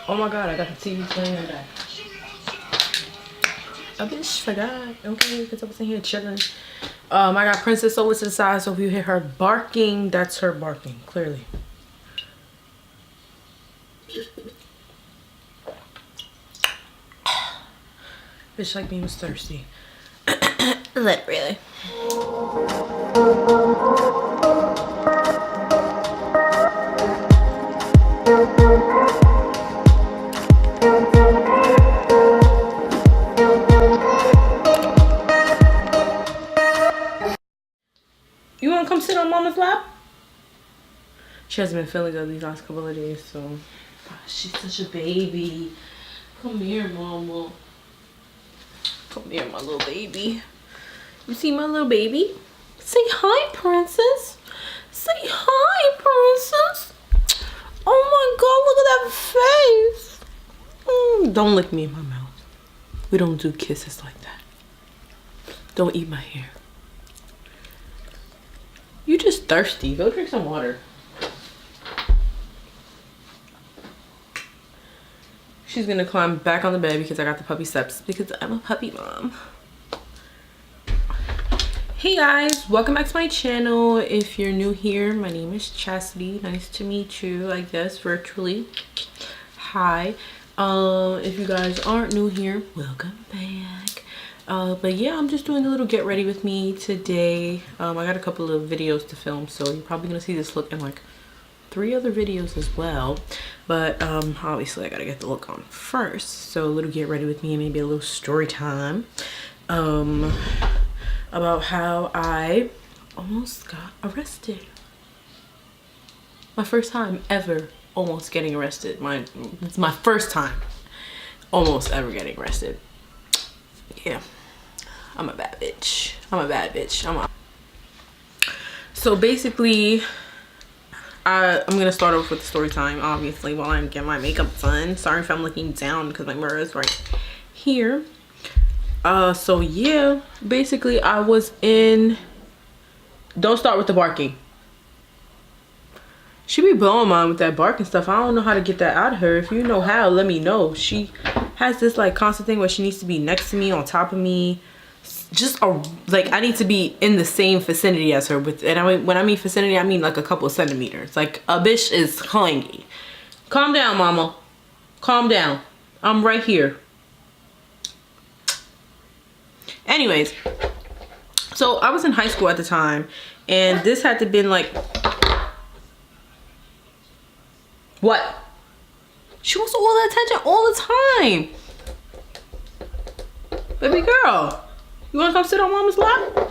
Oh my god, I got the TV playing in that. I bitch forgot. Okay, because I was in here chilling. I got Princess over to the side, so if you hear her barking, that's her barking, clearly. Bitch like me was thirsty. Literally. You wanna come sit on mama's lap? She hasn't been feeling good these last couple of days, so she's such a baby. Come here, mama. Come here, my little baby. You see my little baby? Say hi, princess. Say hi, princess. Oh my god, look at that face. Don't lick me in my mouth. We don't do kisses like that. Don't eat my hair. You just thirsty. Go drink some water. She's gonna climb back on the bed because I got the puppy steps because I'm a puppy mom. Hey guys, welcome back to my channel. If you're new here, my name is Chastity. Nice to meet you, I guess, virtually. Hi. If you guys aren't new here, welcome back. But yeah, I'm just doing a little get ready with me today. I got a couple of videos to film, so you're probably gonna see this look in like 3 other videos as well. But obviously I gotta get the look on first. So a little get ready with me and maybe a little story time. About how I almost got arrested. My first time ever almost getting arrested. It's my first time almost ever getting arrested. Yeah, I'm a bad bitch. I'm a bad bitch. So basically, I'm gonna start off with the story time, obviously, while I'm getting my makeup done. Sorry if I'm looking down because my mirror is right here. So yeah, basically I was in, don't start with the barking. She be blowing mine with that barking stuff. I don't know how to get that out of her. If you know how, let me know. She has this like constant thing where she needs to be next to me, on top of me. Just like I need to be in the same vicinity as her. And when I mean vicinity, I mean like a couple of centimeters. Like a bitch is clingy. Calm down, mama. Calm down. I'm right here. Anyways, so I was in high school at the time, and this had to been like, what? She wants all the attention all the time. Baby girl, you wanna come sit on mama's lap?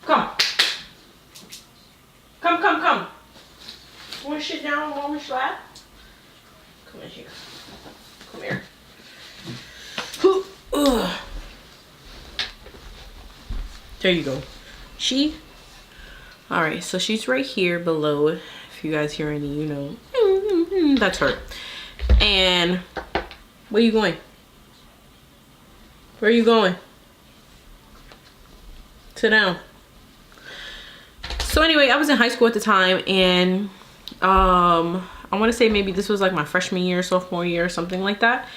Come. Come. You wanna sit down on mama's lap? Come in here. Come here. Ugh. There you go. All right, so she's right here below. If you guys hear any, you know, that's her. And where you going? Where are you going? Sit down. So anyway, I was in high school at the time, and I want to say maybe this was like my freshman year, sophomore year, something like that.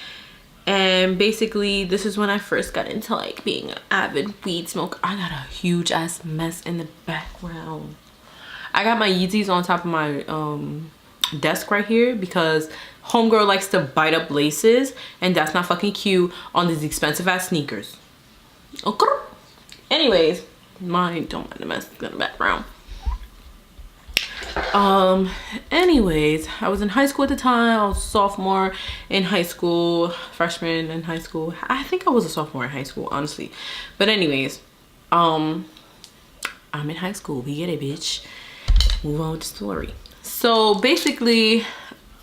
And basically this is when I first got into like being an avid weed smoker. I got a huge ass mess in the background. I got my Yeezys on top of my desk right here because homegirl likes to bite up laces, and that's not fucking cute on these expensive ass sneakers. Okay. Anyways, don't mind the mess in the background. Anyways, I was in high school at the time. I was a sophomore in high school, freshman in high school. I think I was a sophomore in high school, honestly. But anyways, I'm in high school. We get it, bitch. Move on with the story. So basically,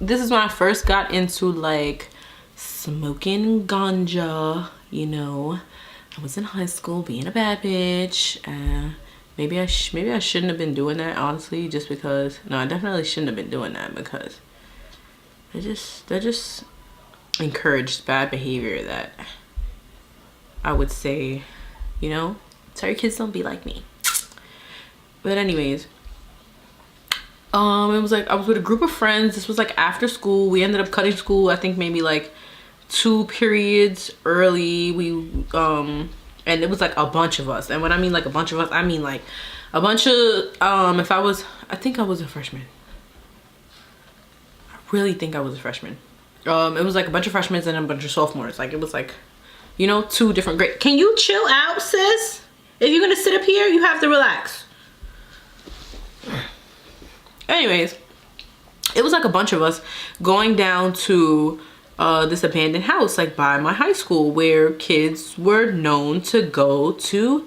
this is when I first got into like smoking ganja, you know. I was in high school being a bad bitch. Maybe I shouldn't have been doing that, honestly, just because. No, I definitely shouldn't have been doing that because that just encouraged bad behavior that I would say, you know, tell your kids don't be like me. But anyways, It was like I was with a group of friends. This was like after school. We ended up cutting school, I think maybe like 2 periods early. And it was like a bunch of us. And when I mean like a bunch of us, I mean like a bunch of I think I was a freshman. I really think I was a freshman. It was like a bunch of freshmen and a bunch of sophomores. Like it was like, you know, 2 different grades. Can you chill out, sis? If you're gonna sit up here, you have to relax. Anyways, it was like a bunch of us going down to this abandoned house like by my high school, where kids were known to go to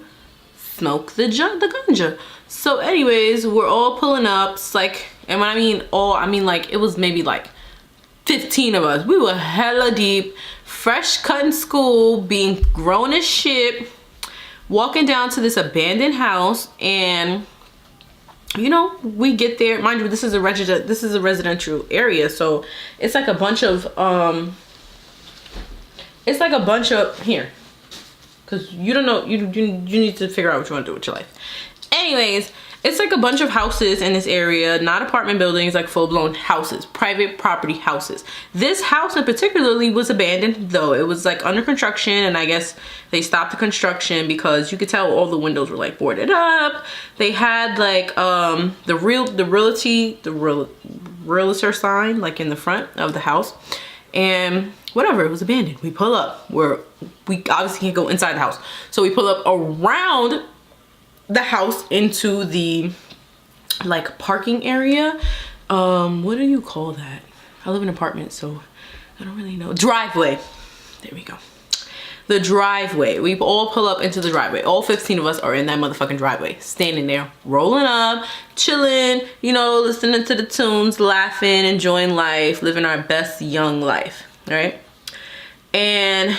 smoke the ganja. So anyways, we're all pulling up. It's like, and when I mean all, I mean like it was maybe like 15 of us. We were hella deep, fresh cutting school, being grown as shit, walking down to this abandoned house. And you know, we get there, mind you, this is a residential area, so it's like a bunch of here, because you don't know, you need to figure out what you want to do with your life. Anyways, it's like a bunch of houses in this area, not apartment buildings, like full-blown houses, private property houses. This house in particularly was abandoned, though. It was like under construction, and I guess they stopped the construction because you could tell all the windows were like boarded up. They had like the realtor sign like in the front of the house, and whatever, it was abandoned. We pull up, we obviously can't go inside the house, so we pull up around the house into the like parking area. What do you call that? I live in an apartment, so I don't really know. Driveway. There we go. The driveway. We all pull up into the driveway. All 15 of us are in that motherfucking driveway, standing there, rolling up, chilling, you know, listening to the tunes, laughing, enjoying life, living our best young life, right? And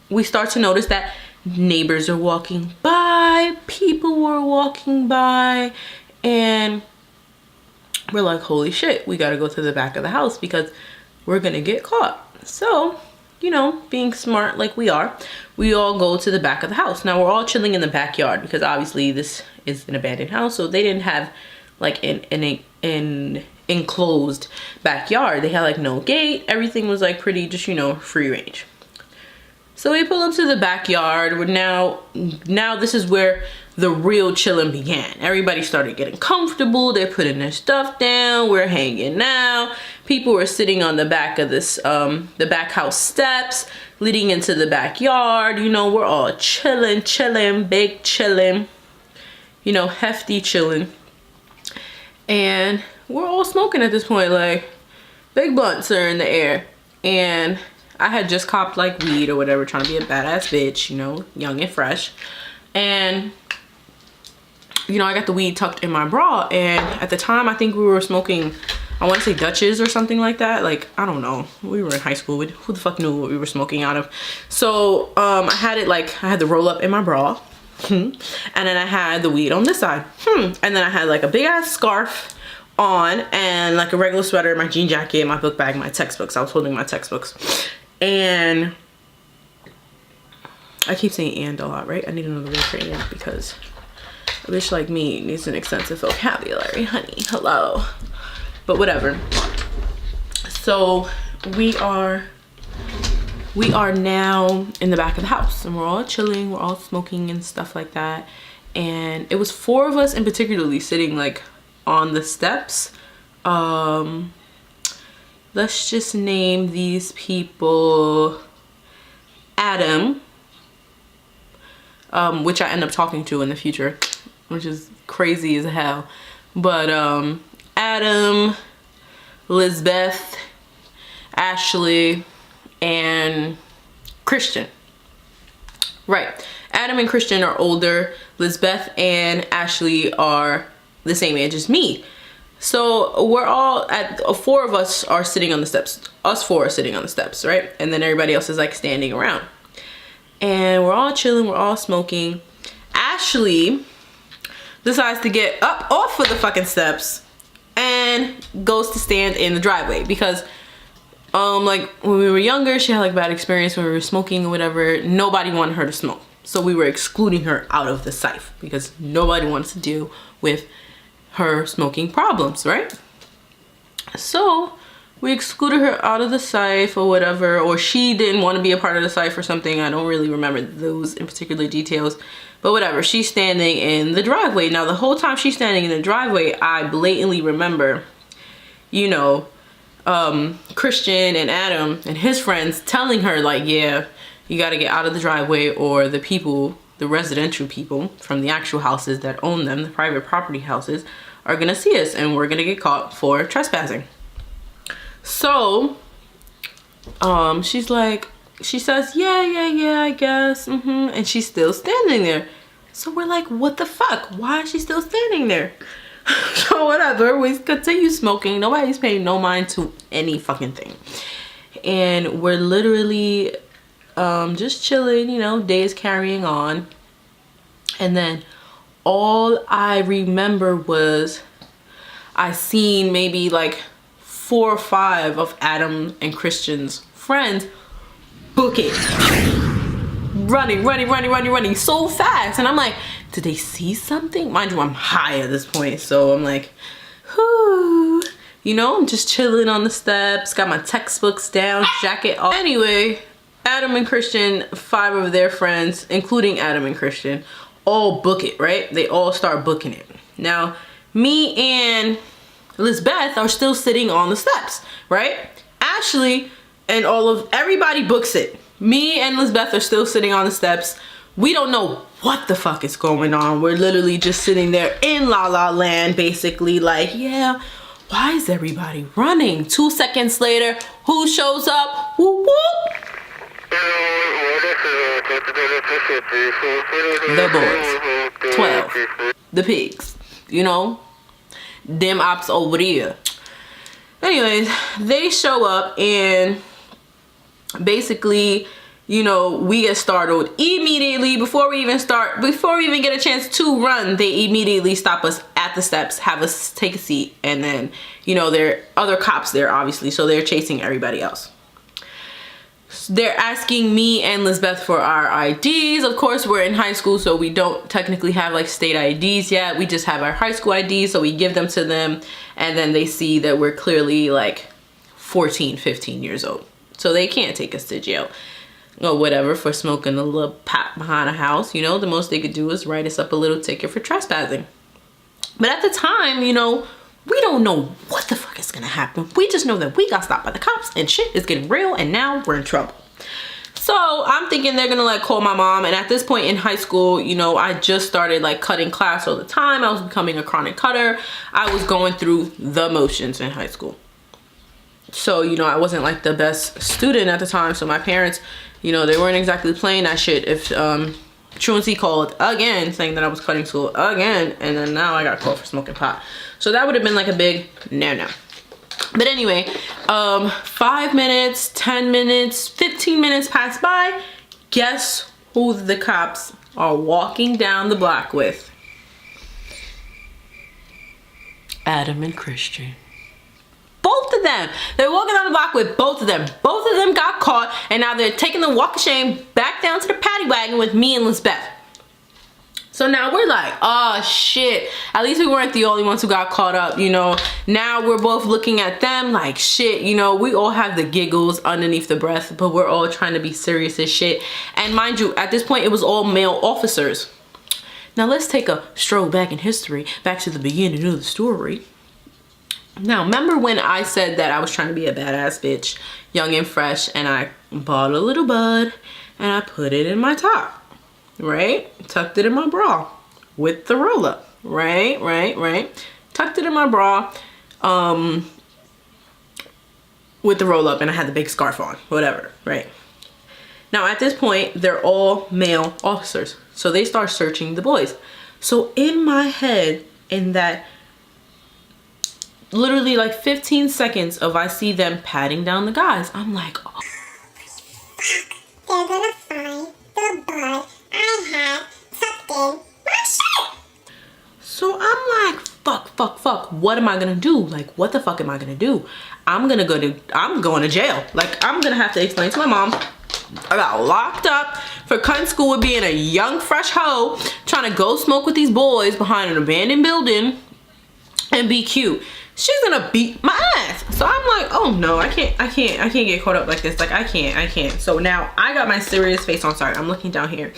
we start to notice that neighbors are walking by, people were walking by, and we're like, holy shit, we gotta go to the back of the house because we're gonna get caught. So, you know, being smart like we are, we all go to the back of the house. Now we're all chilling in the backyard because obviously this is an abandoned house, so they didn't have like an enclosed backyard. They had like no gate. Everything was like pretty just, you know, free range. So we pull up to the backyard. Now this is where the real chilling began. Everybody started getting comfortable. They're putting their stuff down. We're hanging out. People were sitting on the back of this, the back house steps leading into the backyard. You know, we're all chilling, big chilling, you know, hefty chilling. And we're all smoking at this point, like big blunts are in the air. And I had just copped like weed or whatever, trying to be a badass bitch, you know, young and fresh. And, you know, I got the weed tucked in my bra. And at the time, I think we were smoking, I want to say Dutchess or something like that. Like, I don't know. We were in high school. Who the fuck knew what we were smoking out of? So, I had it like, I had the roll up in my bra. And then I had the weed on this side. And then I had like a big ass scarf on and like a regular sweater, my jean jacket, my book bag, my textbooks. I was holding my textbooks. And I keep saying and a lot, right? I need another word for and because a bitch like me needs an extensive vocabulary, honey. Hello. But whatever. So we are now in the back of the house and we're all chilling, we're all smoking and stuff like that. And it was 4 of us in particularly sitting like on the steps. Let's just name these people Adam, which I end up talking to in the future, which is crazy as hell. But Adam, Lisbeth, Ashley, and Christian. Right. Adam and Christian are older. Lisbeth and Ashley are the same age as me. So we're all 4 of us are sitting on the steps. Us 4 are sitting on the steps, right? And then everybody else is like standing around. And we're all chilling, we're all smoking. Ashley decides to get up off of the fucking steps and goes to stand in the driveway because like when we were younger, she had like bad experience when we were smoking or whatever. Nobody wanted her to smoke. So we were excluding her out of the site because nobody wanted to deal with her smoking problems, right? So we excluded her out of the site or whatever, or she didn't want to be a part of the site for something. I don't really remember those in particular details, but whatever. She's standing in the driveway. Now the whole time she's standing in the driveway, I blatantly remember, you know, Christian and Adam and his friends telling her like, yeah, you got to get out of the driveway or the people, the residential people from the actual houses that own them, the private property houses, are gonna see us and we're gonna get caught for trespassing. So she's like, she says, yeah, I guess, and she's still standing there. So we're like, what the fuck, why is she still standing there? So whatever, we continue smoking. Nobody's paying no mind to any fucking thing, and we're literally just chilling, you know, days carrying on. And then all I remember was I seen maybe like 4 or 5 of Adam and Christian's friends book it, running so fast. And I'm like, did they see something? Mind you, I'm high at this point, so I'm like, whoo, you know, I'm just chilling on the steps, got my textbooks down, jacket off. Anyway, Adam and Christian, 5 of their friends, including Adam and Christian, all book it, right? They all start booking it. Now, me and Lisbeth are still sitting on the steps, right? Ashley and everybody books it. Me and Lisbeth are still sitting on the steps. We don't know what the fuck is going on. We're literally just sitting there in La La Land, basically like, yeah, why is everybody running? 2 seconds later, who shows up? Whoop, whoop. The boys, 12, the pigs, you know, them ops over there. Anyways, they show up and basically, you know, we get startled immediately before we even get a chance to run. They immediately stop us at the steps, have us take a seat, and then, you know, there are other cops there, obviously, so they're chasing everybody else. They're asking me and Lisbeth for our IDs. Of course, we're in high school, so we don't technically have like state IDs yet. We just have our high school IDs, so we give them to them, and then they see that we're clearly like 14, 15 years old. So they can't take us to jail or whatever for smoking a little pot behind a house. You know, the most they could do is write us up a little ticket for trespassing. But at the time, you know, we don't know what the fuck is gonna happen. We just know that we got stopped by the cops and shit is getting real and now we're in trouble. So I'm thinking they're gonna like call my mom, and at this point in high school, you know, I just started like cutting class all the time. I was becoming a chronic cutter. I was going through the motions in high school. So, you know, I wasn't like the best student at the time, so my parents, you know, they weren't exactly playing that shit. If truancy called again saying that I was cutting school again, and then now I got called for smoking pot. So that would have been like a big no. But anyway, 5 minutes, 10 minutes, 15 minutes pass by. Guess who the cops are walking down the block with? Adam and Christian. Both of them. They're walking down the block with both of them. Both of them got caught, and now they're taking the walk of shame back down to the paddy wagon with me and Lisbeth. So now we're like, oh shit, at least we weren't the only ones who got caught up, you know. Now we're both looking at them like shit, you know. We all have the giggles underneath the breath, but we're all trying to be serious as shit. And mind you, at this point it was all male officers. Now let's take a stroll back in history, back to the beginning of the story. Now, remember when I said that I was trying to be a badass bitch, young and fresh, and I bought a little bud and I put it in my top, right? Tucked it in my bra with the roll up, right? Tucked it in my bra with the roll up, and I had the big scarf on, whatever, right? Now, at this point, they're all male officers, so they start searching the boys. So in my head, in that literally like 15 seconds of I see them patting down the guys, I'm like, oh. They're gonna find the bud I had tucked in my shirt. So I'm like, fuck, what am I gonna do? Like, what the fuck am I gonna do? I'm going to jail. Like, I'm gonna have to explain to my mom I got locked up for cutting school with being a young fresh hoe trying to go smoke with these boys behind an abandoned building and be cute. she's gonna beat my ass. So I'm like, oh no, I can't get caught up like this. Like I can't. So now I got my serious face on. Sorry, I'm looking down here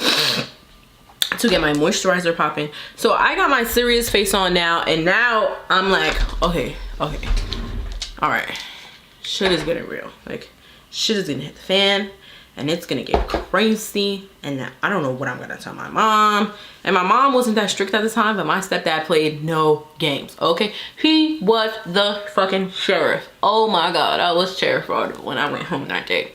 to get my moisturizer popping. So I got my serious face on now, and now I'm like, okay, all right, shit is getting real. Like shit is gonna hit the fan, and it's gonna get crazy. And I don't know what I'm gonna tell my mom. And my mom wasn't that strict at the time, but my stepdad played no games. Okay, he was the fucking sheriff. Oh my god, I was terrified when I went home that day.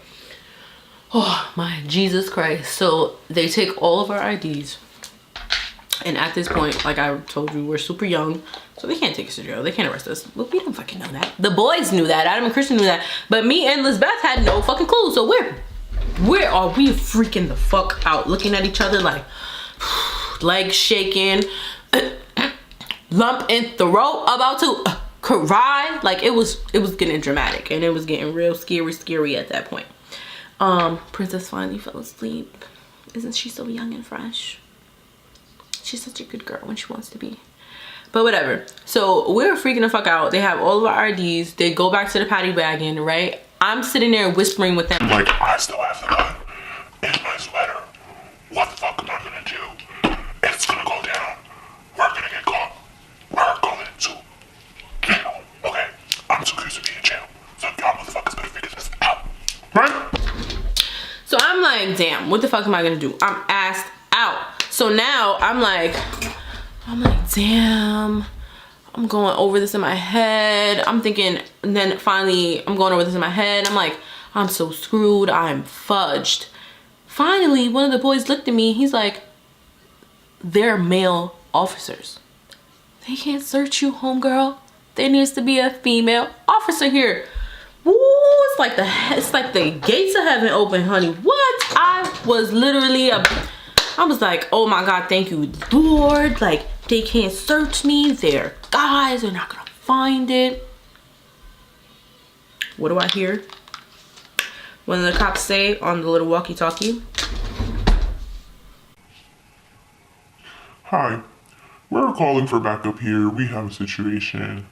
Oh my Jesus Christ. So they take all of our IDs, and at this point, like I told you, we're super young, so they can't take us to jail. They can't arrest us. But we don't fucking know that. The boys knew that. Adam and Christian knew that. But me and Lizbeth had no fucking clue. So where are we freaking the fuck out, looking at each other like legs shaking, lump in throat, about to cry. Like it was getting dramatic, and it was getting real scary at that point. Princess finally fell asleep. Isn't she so young and fresh? She's such a good girl when she wants to be. But whatever. So we're freaking the fuck out. They have all of our IDs. They go back to the paddy wagon, right? I'm sitting there whispering with them. Like, I still have the gun in my sweater. What the fuck am I gonna do? It's gonna go down. We're gonna get caught. We're going to jail. Okay? I'm too curious to be in jail. So y'all motherfuckers better figure this out. Right? So I'm like, damn, what the fuck am I gonna do? I'm asked out. So now I'm like, damn, I'm going over this in my head. I'm thinking, and then finally I'm going over this in my head. I'm like, I'm so screwed. I'm fudged. Finally, one of the boys looked at me. He's like, they're male officers. They can't search you, homegirl. There needs to be a female officer here. Woo, it's like the gates of heaven open, honey. What? I was literally I was like, oh my God, thank you, Lord. Like, they can't search me. They're guys. They're not gonna find it. What do I hear? One of the cops say on the little walkie-talkie. Hi. We're calling for backup here. We have a situation.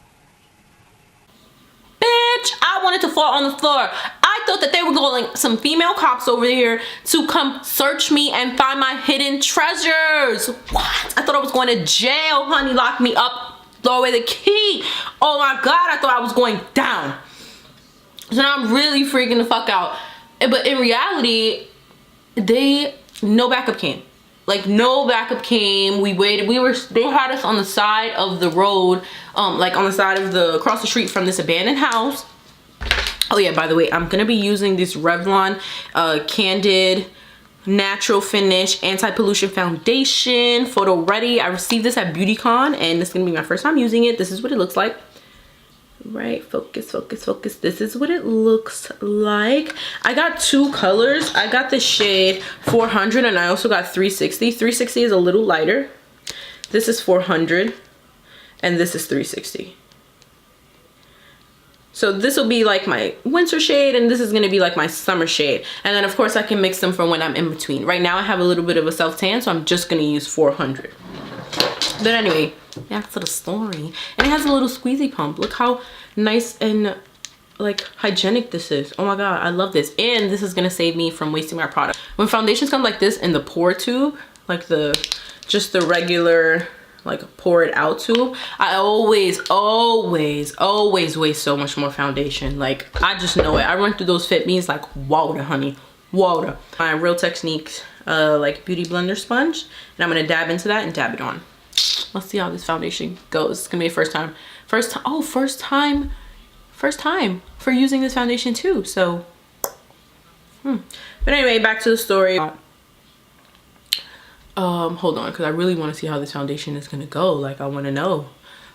Bitch, I wanted to fall on the floor. I thought that they were calling some female cops over here to come search me and find my hidden treasures. What? I thought I was going to jail, honey. Lock me up, throw away the key. Oh my God, I thought I was going down. So now I'm really freaking the fuck out. But in reality, no backup came. Like no backup came. We waited. They had us on the side of the road, like on the side of across the street from this abandoned house. Oh yeah, by the way, I'm gonna be using this Revlon Candid Natural Finish Anti-Pollution Foundation, photo ready. I received this at BeautyCon, and this is gonna be my first time using it. This is what it looks like. Right, focus. This is what it looks like. I got two colors. I got the shade 400, and I also got 360. 360 is a little lighter. This is 400, and this is 360. So this will be like my winter shade, and this is gonna be like my summer shade. And then of course I can mix them for when I'm in between. Right now I have a little bit of a self tan, so I'm just gonna use 400. But anyway, that's the story. And it has a little squeezy pump. Look how nice and like hygienic this is. Oh my God, I love this. And this is gonna save me from wasting my product. When foundations come like this in the pour tube, like just the regular like pour it out tube, I always waste so much more foundation. Like I just know it. I run through those Fit Me's like water, honey, water. My Real Techniques like beauty blender sponge, and I'm gonna dab into that and dab it on. Let's see how this foundation goes. It's gonna be a first time for using this foundation too. So but anyway, back to the story. Hold on, because I really want to see how this foundation is gonna go. Like I want to know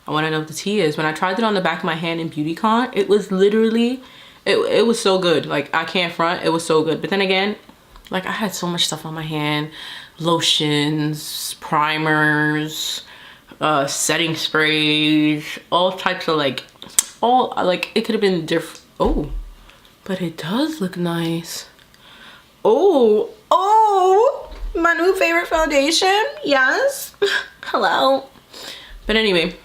what the tea is. When I tried it on the back of my hand in BeautyCon, it was literally it was so good. Like I can't front, it was so good. But then again, like I had so much stuff on my hand, lotions, primers, setting sprays, all types of like it could have been different. Oh, but it does look nice. Oh, my new favorite foundation. Yes. Hello. But anyway,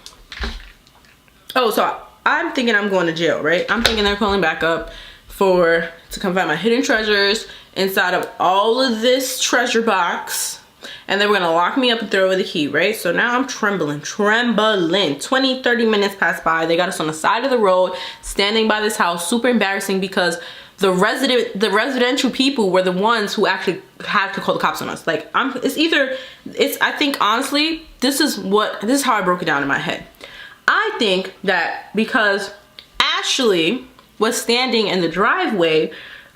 oh, so I'm thinking I'm going to jail, right? I'm thinking they're calling back up to come find my hidden treasures inside of all of this treasure box. And they were gonna lock me up and throw away the key, right? So now I'm trembling. 20, 30 minutes pass by. They got us on the side of the road, standing by this house. Super embarrassing because the residential people were the ones who actually had to call the cops on us. Like, I think honestly, this is how I broke it down in my head. I think that because Ashley was standing in the driveway,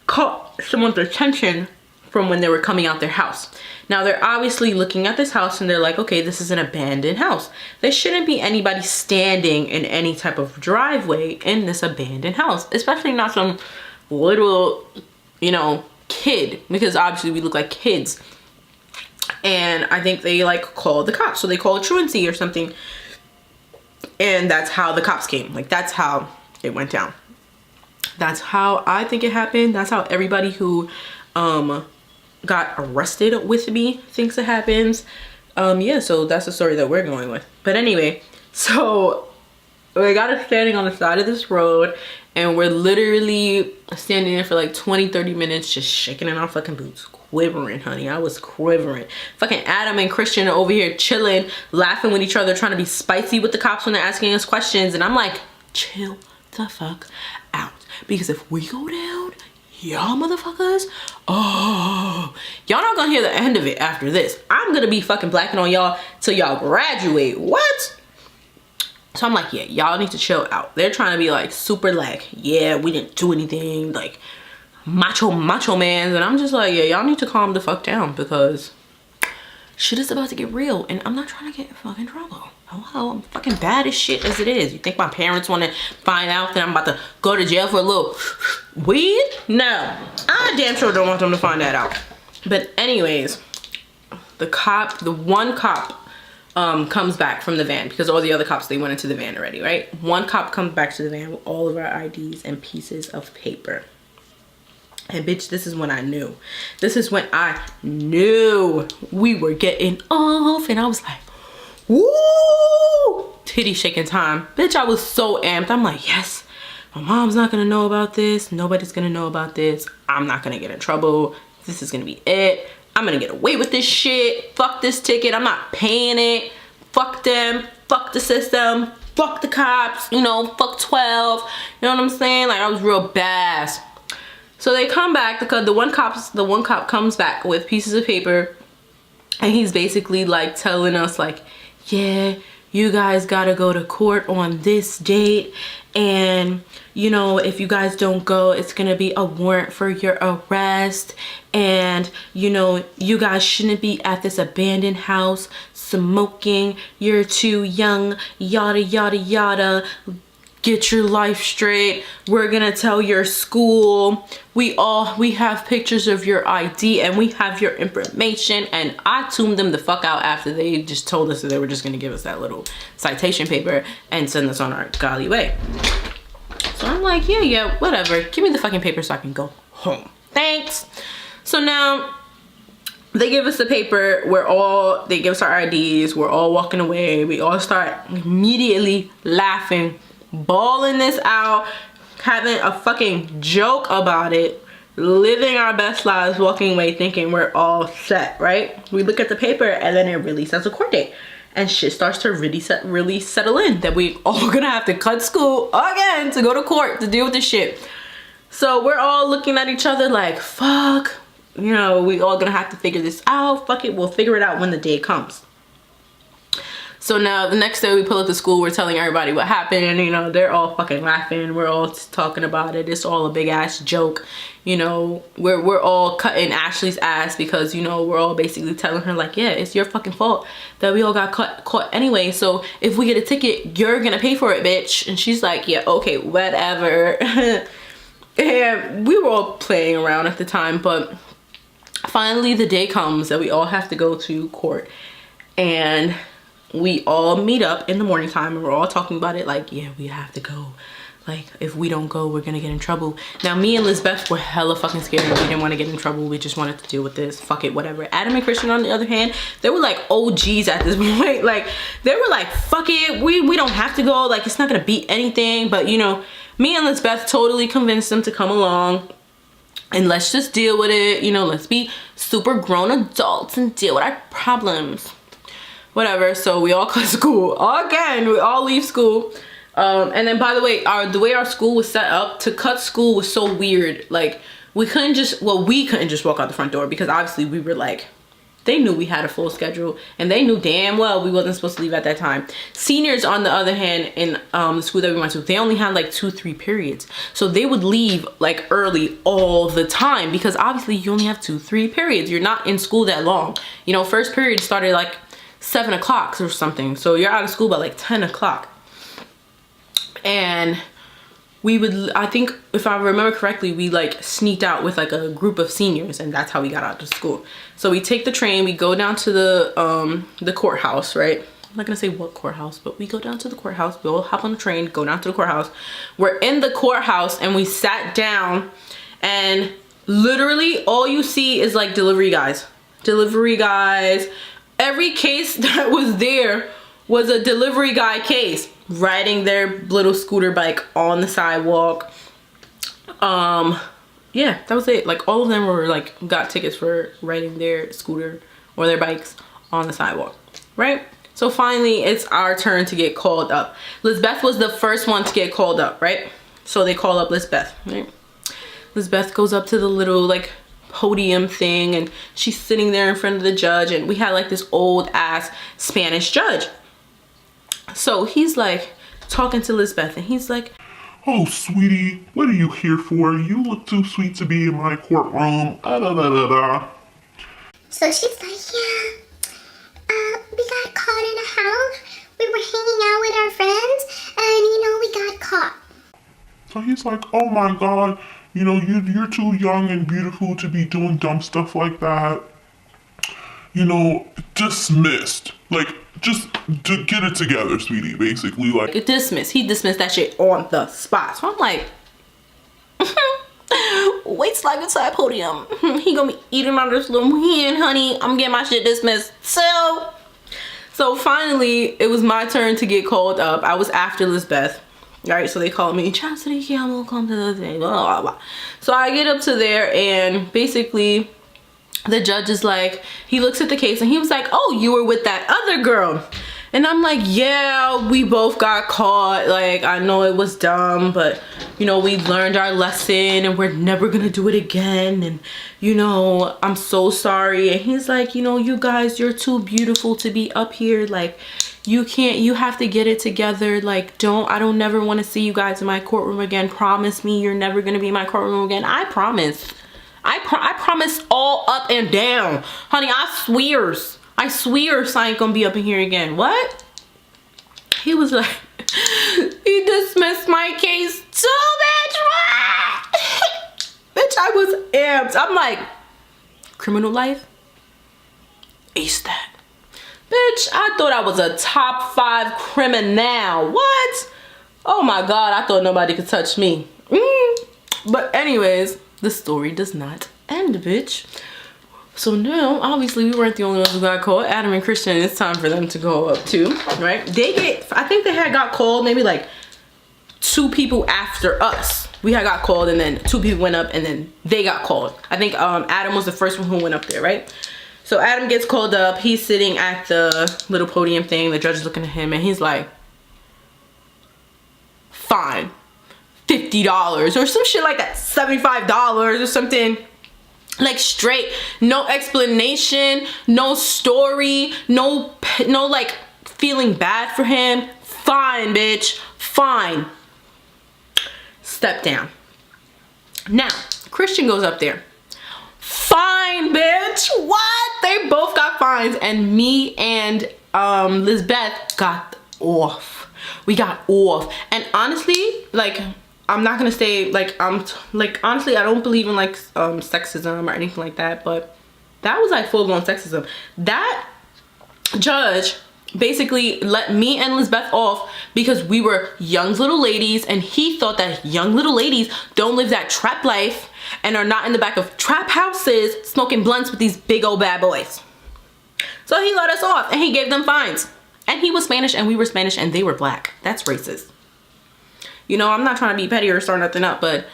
caught someone's attention from when they were coming out their house. Now they're obviously looking at this house and they're like, okay, this is an abandoned house. There shouldn't be anybody standing in any type of driveway in this abandoned house, especially not some little, you know, kid, because obviously we look like kids. And I think they like called the cops. So they called truancy or something. And that's how the cops came. Like, that's how it went down. That's how I think it happened. That's how everybody who got arrested with me thinks it happens. Yeah, so that's the story that we're going with. But anyway, so we got us standing on the side of this road, and we're literally standing there for like 20-30 minutes just shaking in our fucking boots, quivering, honey. I was quivering. Fucking Adam and Christian are over here chilling, laughing with each other, trying to be spicy with the cops when they're asking us questions, and I'm like, chill the fuck out, because if we go down, y'all motherfuckers, oh, y'all not gonna hear the end of it after this. I'm gonna be fucking blacking on y'all till y'all graduate. What? So I'm like, yeah, y'all need to chill out. They're trying to be like super like, yeah, we didn't do anything, like macho mans, and I'm just like, yeah, y'all need to calm the fuck down, because shit is about to get real, and I'm not trying to get in fucking trouble. Hello, I'm fucking bad as shit as it is. You think my parents want to find out that I'm about to go to jail for a little weed? No, I damn sure don't want them to find that out. But anyways, the one cop comes back from the van, because all the other cops, they went into the van already, right? One cop comes back to the van with all of our IDs and pieces of paper. And bitch, this is when I knew. This is when I knew we were getting off, and I was like, woo! Titty shaking time. Bitch, I was so amped. I'm like, yes, my mom's not gonna know about this. Nobody's gonna know about this. I'm not gonna get in trouble. This is gonna be it. I'm gonna get away with this shit. Fuck this ticket. I'm not paying it. Fuck them. Fuck the system. Fuck the cops. You know, fuck 12. You know what I'm saying? Like, I was real badass. So they come back, because the one cop comes back with pieces of paper, and he's basically like telling us like, yeah, you guys gotta go to court on this date, and you know, if you guys don't go, it's gonna be a warrant for your arrest, and you know, you guys shouldn't be at this abandoned house smoking, you're too young, yada yada yada. Get your life straight. We're gonna tell your school. We have pictures of your ID, and we have your information. And I tuned them the fuck out after they just told us that they were just gonna give us that little citation paper and send us on our golly way. So I'm like, yeah, whatever. Give me the fucking paper so I can go home. Thanks. So now they give us the paper. They give us our IDs. We're all walking away. We all start immediately laughing, bawling this out, having a fucking joke about it, living our best lives, walking away thinking we're all set, right? We look at the paper, and then it really says a court date, and shit starts to really settle in that we all gonna have to cut school again to go to court to deal with this shit. So we're all looking at each other like, fuck, you know, we all gonna have to figure this out. Fuck it, we'll figure it out when the day comes. So now the next day we pull up to school, we're telling everybody what happened, and you know, they're all fucking laughing. We're all talking about it. It's all a big ass joke. You know, we're all cutting Ashley's ass, because you know, we're all basically telling her like, yeah, it's your fucking fault that we all got caught anyway. So if we get a ticket, you're gonna pay for it, bitch. And she's like, yeah, okay, whatever. And we were all playing around at the time, but finally the day comes that we all have to go to court, and we all meet up in the morning time, and we're all talking about it like, yeah, we have to go. like, if we don't go, we're gonna get in trouble. Now, me and Lizbeth were hella fucking scared. We didn't want to get in trouble. We just wanted to deal with this. Fuck it, whatever. Adam and Christian, on the other hand, they were like OGs at this point. Like, they were like, fuck it, we don't have to go. Like, it's not gonna be anything. But, you know, me and Lizbeth totally convinced them to come along. And let's just deal with it. You know, let's be super grown adults and deal with our problems. Whatever. So we all cut school. Again, we all leave school. And then, by the way, the way our school was set up, to cut school was so weird. Like, we couldn't just walk out the front door, because obviously we were like, they knew we had a full schedule, and they knew damn well we wasn't supposed to leave at that time. Seniors, on the other hand, in the school that we went to, they only had like 2-3 periods. So they would leave like early all the time, because obviously you only have 2-3 periods. You're not in school that long. You know, first period started like 7 o'clock or something. So you're out of school by like 10 o'clock. And we would, I think, if I remember correctly, we like sneaked out with like a group of seniors, and that's how we got out of school. So we take the train, we go down to the courthouse, right? I'm not gonna say what courthouse, but we go down to the courthouse. We all hop on the train, go down to the courthouse. We're in the courthouse, and we sat down, and literally all you see is like delivery guys. Every case that was there was a delivery guy case, riding their little scooter bike on the sidewalk. Yeah, that was it. Like, all of them were like, got tickets for riding their scooter or their bikes on the sidewalk, right? So finally, it's our turn to get called up. Lizbeth was the first one to get called up, right? So they call up Lizbeth, right? Lizbeth goes up to the little like podium thing, and she's sitting there in front of the judge, and we had like this old ass Spanish judge. So he's like talking to Lizbeth, and he's like, Oh, sweetie, what are you here for? You look too sweet to be in my courtroom. Da da da da da. So she's like, yeah, we got caught in a house. We were hanging out with our friends, and, you know, we got caught. So he's like, oh my God, you know, you're too young and beautiful to be doing dumb stuff like that. You know, dismissed. Like, just to get it together, sweetie, basically. Like, he dismissed that shit on the spot. So I'm like, wait till I get to that podium. He gonna be eating out of this little hand, honey. I'm getting my shit dismissed. So finally, it was my turn to get called up. I was after Lizbeth. Alright, so they called me, Chastity, yeah, we'll come to the thing, blah, blah, blah. So I get up to there, and basically the judge is like, he looks at the case, and he was like, oh, you were with that other girl. And I'm like, yeah, we both got caught. Like, I know it was dumb, but, you know, we learned our lesson, and we're never gonna do it again. And, you know, I'm so sorry. And he's like, you know, you guys, you're too beautiful to be up here. Like, you have to get it together. Like, I don't never want to see you guys in my courtroom again. Promise me you're never gonna be in my courtroom again. I promise. I promise all up and down. Honey, I swears I ain't gonna be up in here again. What? He was like, he dismissed my case so much. Bitch, I was amped. I'm like, criminal life? Ace that. Bitch, I thought I was a top 5 criminal. What? Oh my God, I thought nobody could touch me. But anyways, the story does not end, bitch. So now, obviously, we weren't the only ones who got called. Adam and Christian, it's time for them to go up too, right? I think they had got called maybe like 2 people after us. We had got called, and then 2 people went up, and then they got called. I think Adam was the first one who went up there, right? So Adam gets called up. He's sitting at the little podium thing. The judge is looking at him, and he's like, fine, $50 or some shit like that, $75 or something. Like, straight, no explanation, no story, no like feeling bad for him. Fine, bitch, fine. Step down. Now, Christian goes up there. Fine, bitch. What? They both got fines, and me and Lizbeth got off. We got off. And honestly, like, I'm not gonna say like honestly, I don't believe in like sexism or anything like that, but that was like full-blown sexism. That judge basically let me and Lisbeth off because we were young little ladies, and he thought that young little ladies don't live that trap life and are not in the back of trap houses smoking blunts with these big old bad boys. So he let us off and he gave them fines. And he was Spanish and we were Spanish and they were black. That's racist. You know, I'm not trying to be petty or start nothing up, but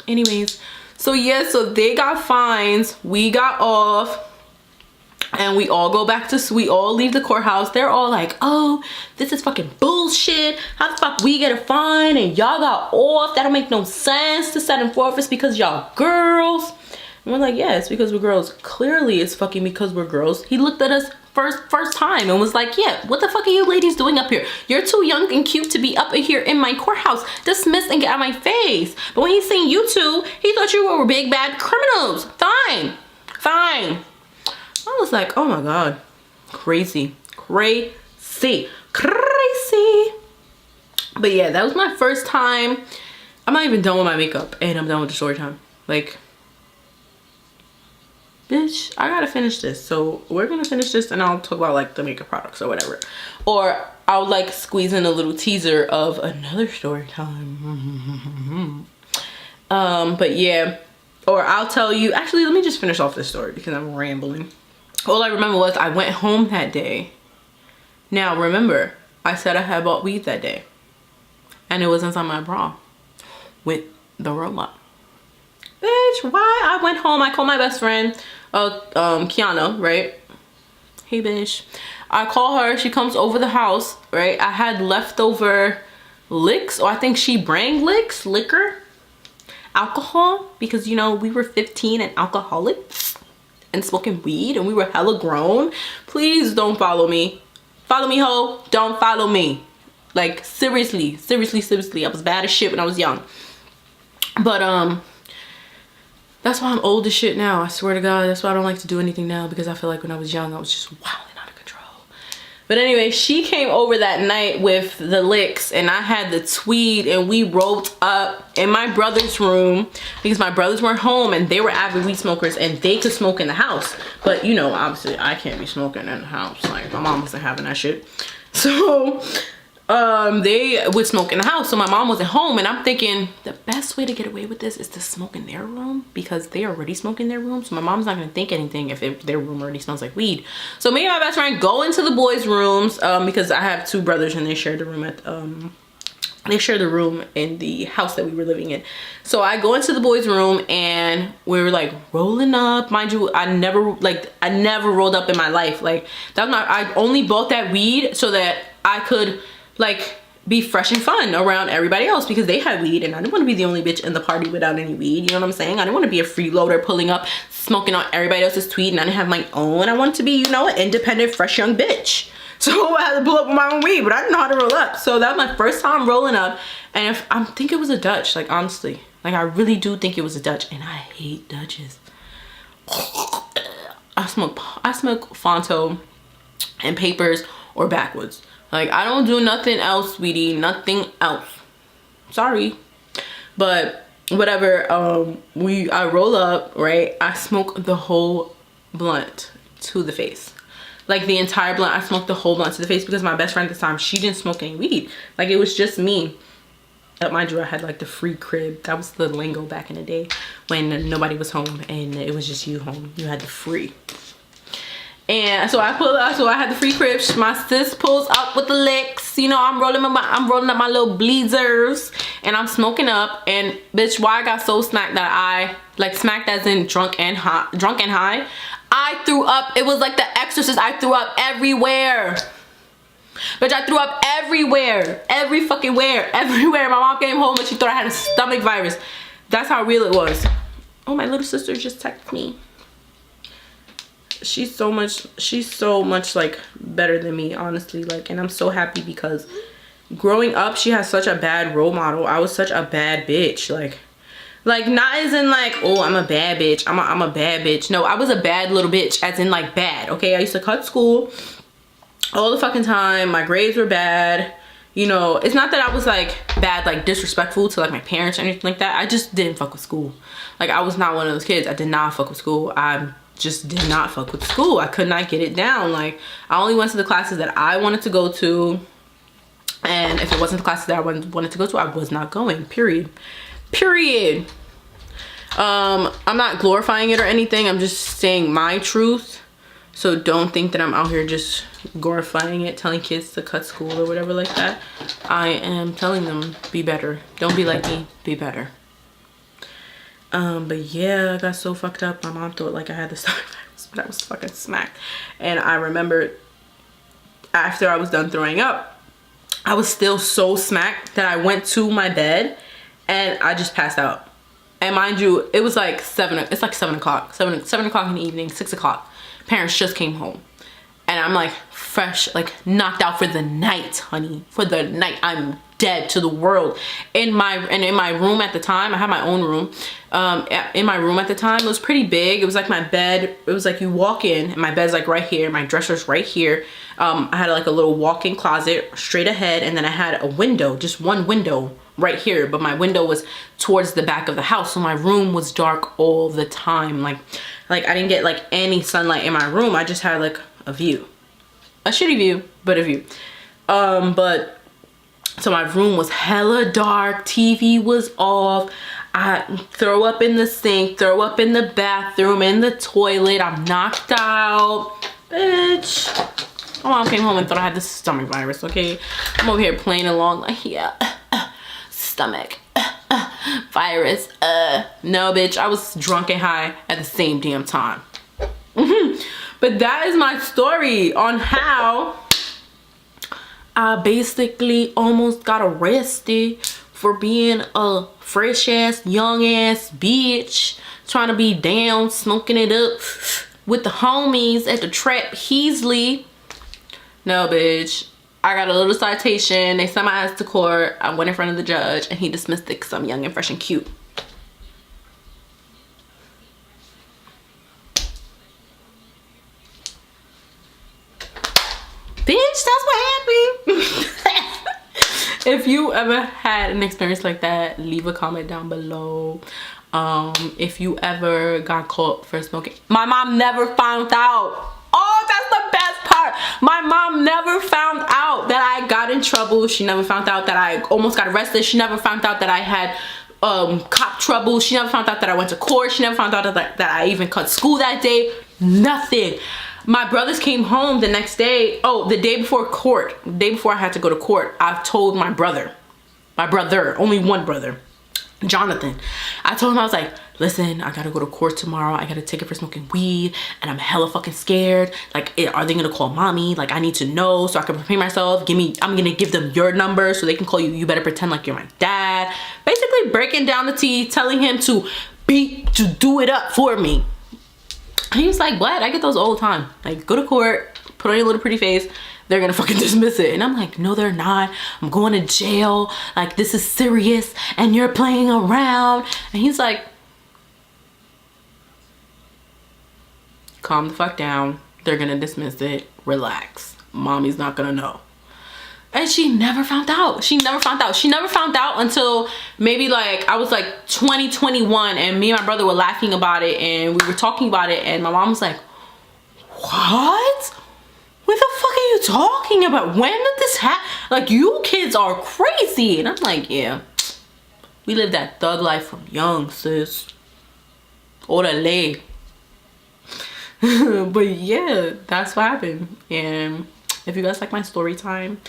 anyways. So yeah, so they got fines, we got off, and we all go back to, we all leave the courthouse. They're all like, oh, this is fucking bullshit. How the fuck we get a fine and y'all got off? That don't make no sense to set and forth. It's because y'all girls. And we're like, yeah, it's because we're girls. Clearly it's fucking because we're girls. He looked at us first time and was like, yeah, what the fuck are you ladies doing up here? You're too young and cute to be up here in my courthouse. Dismiss and get out of my face. But when he seen you two, he thought you were big bad criminals. Fine. I was like, oh my god, crazy. But yeah, that was my first time. I'm not even done with my makeup and I'm done with the story time. Like, bitch, I gotta finish this. So we're gonna finish this and I'll talk about like the makeup products or whatever, or I'll like squeeze in a little teaser of another story time. But yeah, or I'll tell you, actually let me just finish off this story because I'm rambling. All I remember was I went home that day. Now remember, I said I had bought weed that day and it was inside my bra with the roll-up. Bitch, why? I went home, I called my best friend, Kiana, right? Hey bitch. I call her, she comes over the house, right? I had leftover licks, or I think she bring liquor, alcohol, because you know, we were 15 and alcoholics and smoking weed and we were hella grown. Please don't follow me. Follow me, ho. Don't follow me. Like seriously. I was bad as shit when I was young. But that's why I'm old as shit now. I swear to God, that's why I don't like to do anything now, because I feel like when I was young, I was just wilding out of control. But anyway, she came over that night with the licks and I had the tweed and we rolled up in my brother's room because my brothers weren't home and they were avid weed smokers and they could smoke in the house. But you know, obviously I can't be smoking in the house. Like my mom wasn't having that shit. So they would smoke in the house, so my mom wasn't home, and I'm thinking the best way to get away with this is to smoke in their room because they already smoke in their room, so my mom's not gonna think anything if their room already smells like weed. So me and my best friend go into the boys' rooms because I have two brothers and they shared the room at they shared the room in the house that we were living in. So I go into the boys' room and we were like rolling up. Mind you, I never rolled up in my life. Like that was not, I only bought that weed so that I could like be fresh and fun around everybody else because they had weed and I didn't want to be the only bitch in the party without any weed. You know what I'm saying? I didn't want to be a freeloader pulling up, smoking on everybody else's tweed, and I didn't have my own. I wanted to be, you know, an independent, fresh young bitch. So I had to pull up with my own weed, but I didn't know how to roll up. So that was my first time rolling up, and I think it was a Dutch, like honestly. Like I really do think it was a Dutch, and I hate Dutches. I smoke Fonto and papers or backwoods. Like I don't do nothing else, sweetie, nothing else. Sorry. But whatever, I roll up, right? I smoke the whole blunt to the face. Like the entire blunt, I smoked the whole blunt to the face because my best friend at the time, she didn't smoke any weed. Like it was just me. Mind you, I had like the free crib. That was the lingo back in the day when nobody was home and it was just you home. You had the free. And so I had the free crib. My sis pulls up with the licks. You know, I'm rolling up my little bleezers and I'm smoking up. And bitch, why I got so smacked that I like smacked as in drunk and high. I threw up. It was like The Exorcist. I threw up everywhere. Bitch, I threw up everywhere. Every fucking where. Everywhere. My mom came home and she thought I had a stomach virus. That's how real it was. Oh, my little sister just texted me. She's so much like better than me, honestly. Like, and I'm so happy because growing up, she has such a bad role model. I was such a bad bitch. Like not as in like, oh, I'm a bad bitch. I'm a bad bitch. No, I was a bad little bitch as in like bad. Okay, I used to cut school all the fucking time. My grades were bad. You know, it's not that I was like bad, like disrespectful to like my parents or anything like that. I just didn't fuck with school. Like I was not one of those kids. I did not fuck with school. I just did not fuck with school. I could not get it down. Like, I only went to the classes that I wanted to go to, and if it wasn't the classes that I wanted to go to, I was not going. Period. I'm not glorifying it or anything. I'm just saying my truth. So don't think that I'm out here just glorifying it, telling kids to cut school or whatever like that. I am telling them, be better. Don't be like me, be better. But yeah, I got so fucked up. My mom thought like I had the stomach virus, but I was fucking smacked. And I remember after I was done throwing up, I was still so smacked that I went to my bed and I just passed out. And mind you, it was like 7 o'clock in the evening, 6 o'clock. Parents just came home. And I'm like fresh, like knocked out for the night, honey. For the night. I'm dead to the world. In my room at the time, I had my own room. In my room at the time, it was pretty big. It was like my bed. It was like you walk in and my bed's like right here. My dresser's right here. I had like a little walk-in closet straight ahead, and then I had a window, just one window right here, but my window was towards the back of the house, so my room was dark all the time. Like I didn't get like any sunlight in my room. I just had like a view, a shitty view, but a view. But so my room was hella dark. TV was off. I throw up in the sink, throw up in the bathroom, in the toilet. I'm knocked out, bitch. My mom came home and thought I had the stomach virus. Okay, I'm over here playing along like, yeah, stomach virus. No, bitch, I was drunk and high at the same damn time. But that is my story on how I basically almost got arrested for being a fresh ass, young ass bitch, trying to be down, smoking it up with the homies at the Trap Heasley. No, bitch. I got a little citation. They sent my ass to court. I went in front of the judge and he dismissed it because I'm young and fresh and cute. Bitch, that's what happened. If you ever had an experience like that, leave a comment down below. If you ever got caught for smoking, my mom never found out. Oh, that's the best part. My mom never found out that I got in trouble. She never found out that I almost got arrested. She never found out that I had cop trouble. She never found out that I went to court. She never found out that I even cut school that day. Nothing. My brothers came home the next day. Oh, the day before court, the day before I had to go to court, I told my brother, only one brother, Jonathan. I told him, I was like, listen, I gotta go to court tomorrow. I got a ticket for smoking weed and I'm hella fucking scared. Like, are they gonna call mommy? Like, I need to know so I can prepare myself. I'm gonna give them your number so they can call you. You better pretend like you're my dad. Basically breaking down the tea, telling him to do it up for me. And he was like, what? I get those all the time. Like, go to court, put on your little pretty face, they're gonna fucking dismiss it. And I'm like, no, they're not. I'm going to jail. Like, this is serious and you're playing around. And he's like, calm the fuck down. They're gonna dismiss it. Relax. Mommy's not gonna know. And she never found out. She never found out. She never found out until maybe like I was like 2021 and me and my brother were laughing about it and we were talking about it and my mom was like, what? What the fuck are you talking about? When did this happen? Like, you kids are crazy. And I'm like, yeah, we lived that thug life from young, sis. Orale. But yeah, that's what happened. And if you guys like my story time,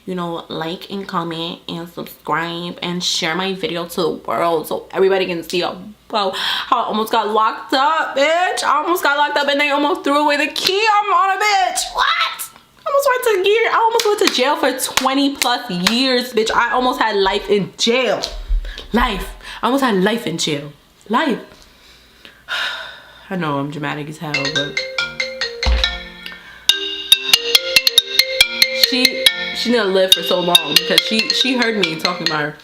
you know, like and comment and subscribe and share my video to the world so everybody can see how I almost got locked up, bitch. I almost got locked up and they almost threw away the key. I'm on a bitch. What? I almost went to jail for 20 plus years, bitch. I almost had life in jail. Life. I almost had life in jail. Life. I know I'm dramatic as hell, but she didn't live for so long because she heard me talking about her.